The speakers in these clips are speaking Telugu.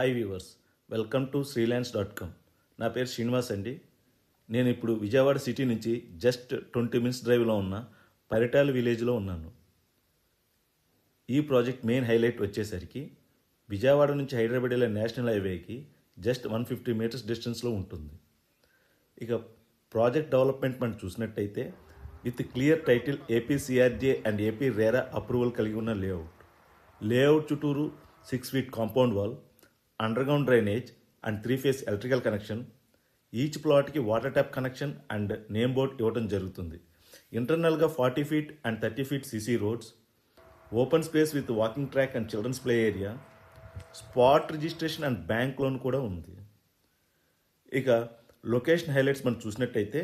హాయ్ వ్యూవర్స్, వెల్కమ్ టు శ్రీలాన్స్.com. నా పేరు శ్రీనివాస్ అండి. నేను ఇప్పుడు విజయవాడ సిటీ నుంచి జస్ట్ 20 మినిట్స్ డ్రైవ్లో ఉన్న పరిటాల విలేజ్లో ఉన్నాను. ఈ ప్రాజెక్ట్ మెయిన్ హైలైట్ వచ్చేసరికి విజయవాడ నుంచి హైదరాబాద్ వెళ్ళే నేషనల్ హైవేకి జస్ట్ 150 మీటర్స్ డిస్టెన్స్లో ఉంటుంది. ఇక ప్రాజెక్ట్ డెవలప్మెంట్ మనం చూసినట్టయితే with clear title APCRDA and AP RERA approval కలిగి ఉన్న లేఅవుట్ చుట్టూరు 6 feet compound wall, underground drainage and 3-phase electrical connection, each ప్లాట్కి water tap connection and name board ఇవ్వడం జరుగుతుంది. ఇంటర్నల్గా 40 feet and 30 feet CC roads, open space with walking track and children's play area, spot registration and bank loan కూడా ఉంది. ఇక లొకేషన్ హైలైట్స్ మనం చూసినట్టయితే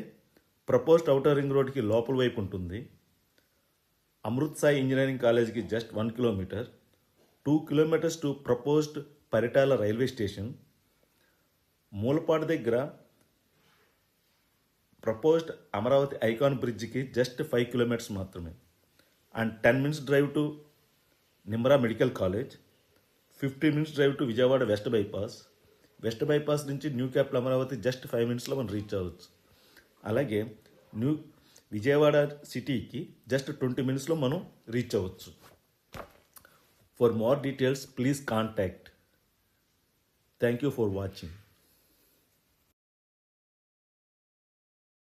ప్రపోజ్డ్ అవుటర్ రింగ్ రోడ్కి లోపల వైపు ఉంటుంది. అమృత్ సాయి ఇంజనీరింగ్ కాలేజ్కి just 1 kilometer, 2 kilometers to proposed Paritala railway station, Mulapadu దగ్గర ప్రపోజ్డ్ అమరావతి ఐకాన్ బ్రిడ్జ్కి జస్ట్ 5 kilometers మాత్రమే, and 10 minutes drive to Nimra medical college, 15 minutes drive to Vijayawada west bypass నుంచి న్యూ క్యాపిటల్ అమరావతి జస్ట్ 5 minutesలో మనం రీచ్ అవ్వచ్చు. అలాగే విజయవాడ సిటీకి జస్ట్ 20 minutesలో మనం రీచ్ అవ్వచ్చు. For more details, please contact. Thank you for watching.